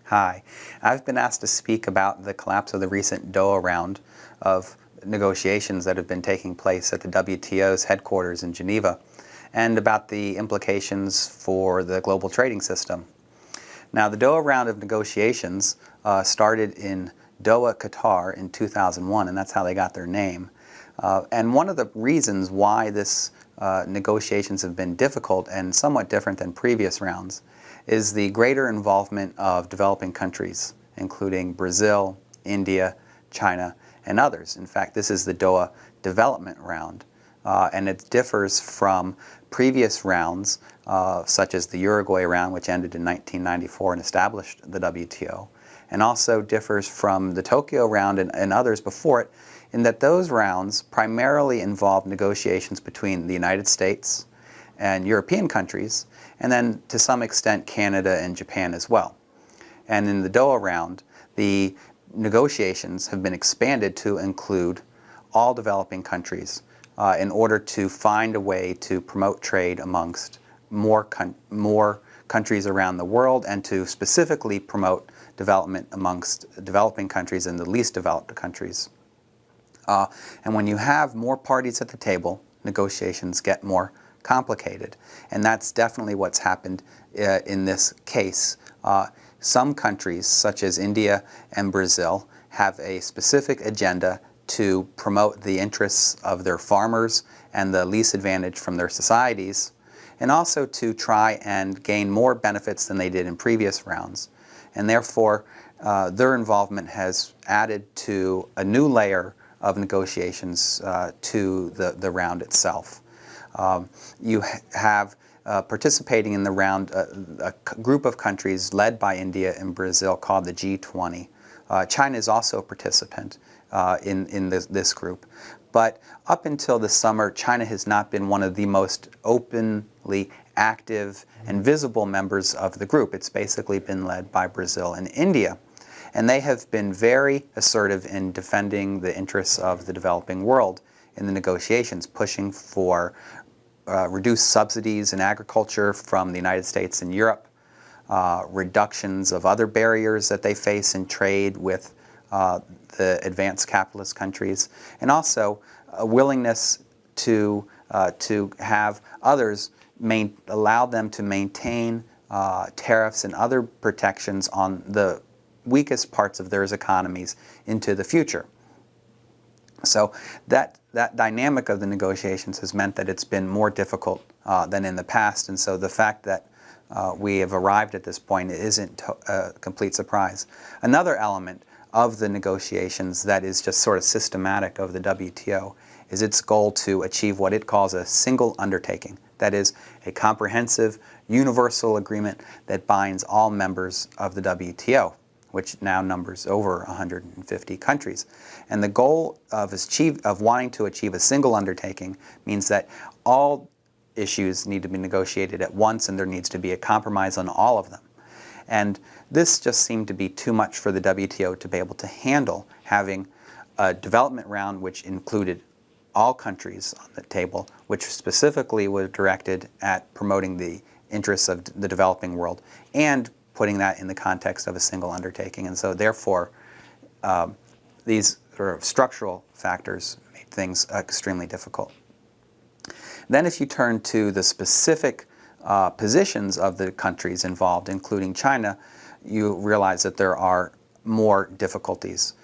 Hi. I've been asked to speak about the collapse of the recent Doha round of negotiations that have been taking place at the WTO's headquarters in Geneva, and about the implications for the global trading system. Now, the Doha round of negotiations started in Doha, Qatar in 2001, and that's how they got their name. And one of the reasons why this negotiations have been difficult and somewhat different than previous rounds is the greater involvement of developing countries, including Brazil, India, China, and others. In fact, this is the Doha Development Round, and it differs from previous rounds, such as the Uruguay round, which ended in 1994 and established the WTO, and also differs from the Tokyo round and others before it, in that those rounds primarily involved negotiations between the United States and European countries, and then to some extent Canada and Japan as well. And in the Doha round, the negotiations have been expanded to include all developing countries in order to find a way to promote trade amongst more countries around the world, and to specifically promote development amongst developing countries and the least developed countries. And when you have more parties at the table, negotiations get more complicated, and that's definitely what's happened in this case. Some countries, such as India and Brazil, have a specific agenda to promote the interests of their farmers and the least advantaged from their societies, and also to try and gain more benefits than they did in previous rounds. And therefore, their involvement has added to a new layer of negotiations to the round itself. You have participating in the round a group of countries led by India and Brazil called the G20. China is also a participant in this group. But up until the summer, China has not been one of the most openly active and visible members of the group. It's basically been led by Brazil and India. And they have been very assertive in defending the interests of the developing world in the negotiations, pushing for reduced subsidies in agriculture from the United States and Europe, reductions of other barriers that they face in trade with the advanced capitalist countries, and also a willingness to have others allow them to maintain tariffs and other protections on the weakest parts of their economies into the future. So that dynamic of the negotiations has meant that it's been more difficult than in the past, and so the fact that we have arrived at this point isn't a complete surprise. Another element of the negotiations that is just sort of systematic of the WTO is its goal to achieve what it calls a single undertaking. That is, a comprehensive, universal agreement that binds all members of the WTO, which now numbers over 150 countries. And the goal of wanting to achieve a single undertaking means that all issues need to be negotiated at once, and there needs to be a compromise on all of them. And this just seemed to be too much for the WTO to be able to handle, having a development round which included all countries on the table, which specifically was directed at promoting the interests of the developing world, and putting that in the context of a single undertaking. And so therefore, these sort of structural factors made things extremely difficult. Then if you turn to the specific positions of the countries involved, including China, you realize that there are more difficulties.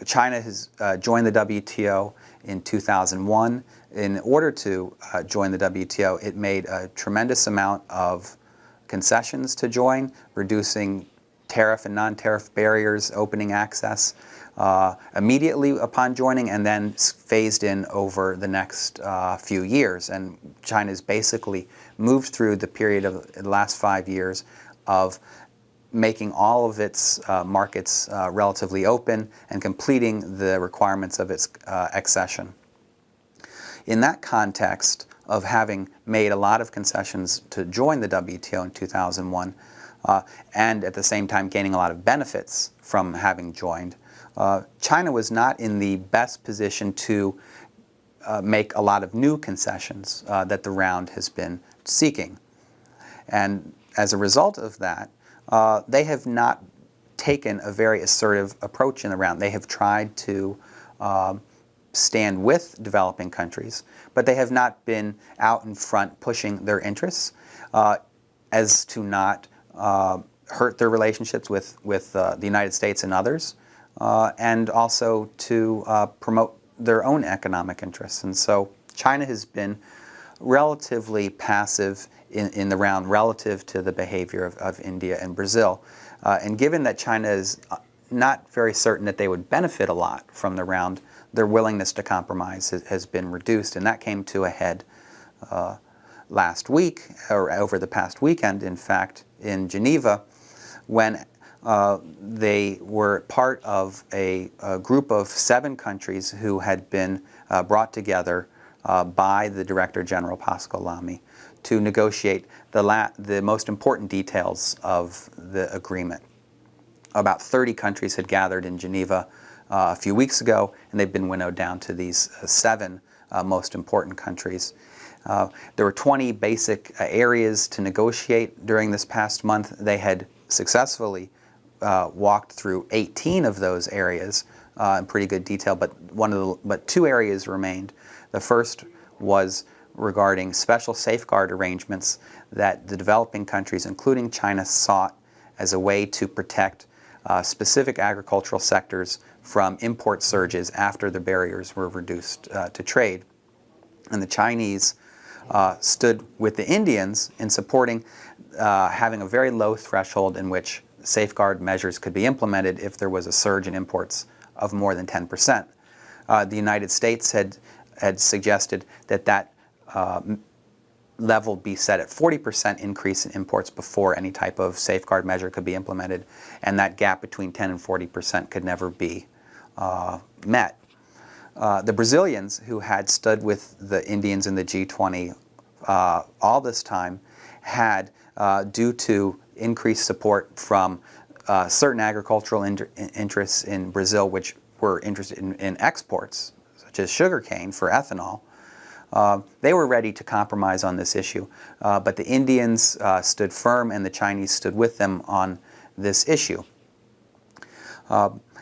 China has joined the WTO in 2001. In order to join the WTO, it made a tremendous amount of concessions to join, reducing tariff and non-tariff barriers, opening access immediately upon joining, and then phased in over the next few years. And China's basically moved through the period of the last 5 years of making all of its markets relatively open and completing the requirements of its accession. In that context of having made a lot of concessions to join the WTO in 2001, and at the same time gaining a lot of benefits from having joined, China was not in the best position to make a lot of new concessions that the round has been seeking. And as a result of that, they have not taken a very assertive approach in the round. They have tried to stand with developing countries, but they have not been out in front pushing their interests as to not hurt their relationships with the United States and others, and also to promote their own economic interests. And so China has been relatively passive in the round relative to the behavior of India and Brazil. And given that China is not very certain that they would benefit a lot from the round, their willingness to compromise has been reduced. And that came to a head last week, or over the past weekend, in fact, in Geneva, when they were part of a group of 7 countries who had been brought together by the Director General Pascal Lamy to negotiate the most important details of the agreement. About 30 countries had gathered in Geneva a few weeks ago, and they've been winnowed down to these 7 most important countries. There were 20 basic areas to negotiate during this past month. They had successfully walked through 18 of those areas in pretty good detail, but 2 areas remained. The first was regarding special safeguard arrangements that the developing countries, including China, sought as a way to protect specific agricultural sectors from import surges after the barriers were reduced to trade. And the Chinese stood with the Indians in supporting having a very low threshold in which safeguard measures could be implemented if there was a surge in imports of more than 10%. The United States had suggested that level be set at 40% increase in imports before any type of safeguard measure could be implemented, and that gap between 10 and 40% could never be met. The Brazilians, who had stood with the Indians in the G20 all this time, had, due to increased support from certain agricultural interests in Brazil, which were interested in exports, such as sugarcane for ethanol, they were ready to compromise on this issue. But the Indians stood firm and the Chinese stood with them on this issue.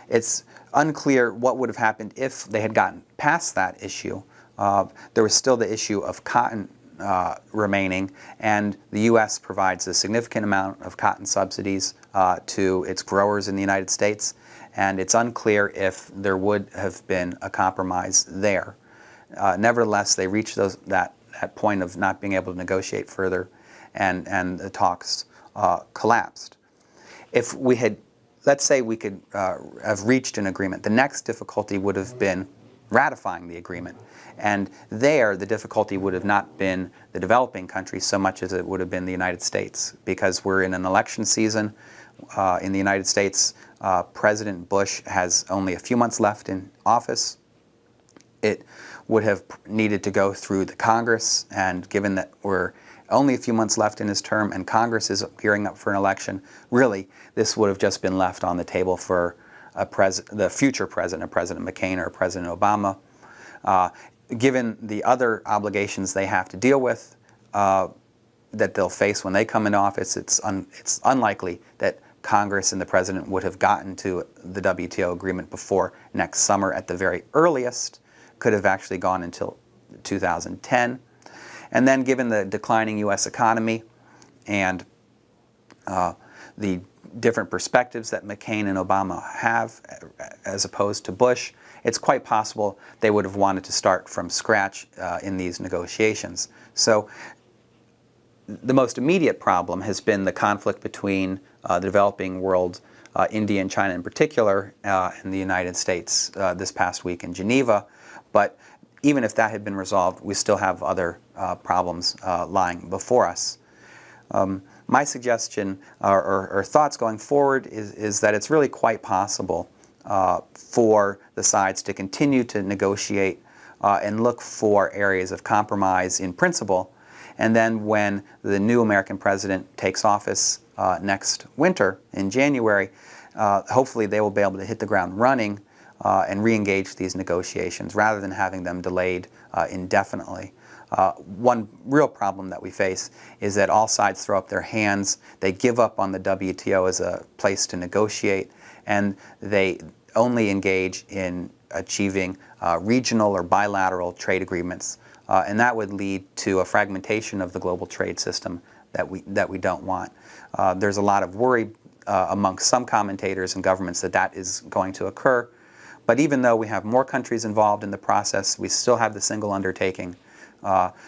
It's unclear what would have happened if they had gotten past that issue. There was still the issue of cotton remaining, and the U.S. provides a significant amount of cotton subsidies to its growers in the United States, and it's unclear if there would have been a compromise there. Nevertheless, they reached that point of not being able to negotiate further, and the talks collapsed. If we had, let's say we could have reached an agreement, the next difficulty would have been ratifying the agreement. And there, the difficulty would have not been the developing countries so much as it would have been the United States, because we're in an election season. In the United States, President Bush has only a few months left in office. It would have needed to go through the Congress, and given that we're only a few months left in his term and Congress is gearing up for an election, really, this would have just been left on the table for the future president, President McCain or President Obama. Given the other obligations they have to deal with that they'll face when they come into office, it's unlikely that Congress and the President would have gotten to the WTO agreement before next summer at the very earliest. Could have actually gone until 2010. And then given the declining U.S. economy and the different perspectives that McCain and Obama have as opposed to Bush, it's quite possible they would have wanted to start from scratch in these negotiations. So the most immediate problem has been the conflict between the developing world, India and China in particular, and the United States this past week in Geneva. But even if that had been resolved, we still have other problems lying before us. My suggestion or thoughts going forward is that it's really quite possible for the sides to continue to negotiate and look for areas of compromise in principle. And then when the new American president takes office next winter in January, hopefully they will be able to hit the ground running and re-engage these negotiations rather than having them delayed indefinitely. One real problem that we face is that all sides throw up their hands. They give up on the WTO as a place to negotiate, and they only engage in achieving regional or bilateral trade agreements. And that would lead to a fragmentation of the global trade system that we don't want. There's a lot of worry amongst some commentators and governments that that is going to occur. But even though we have more countries involved in the process, we still have the single undertaking.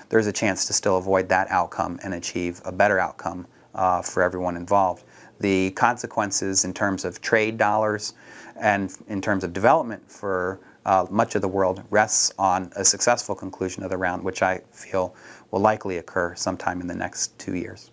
There's a chance to still avoid that outcome and achieve a better outcome for everyone involved. The consequences in terms of trade dollars and in terms of development for much of the world rests on a successful conclusion of the round, which I feel will likely occur sometime in the next 2 years.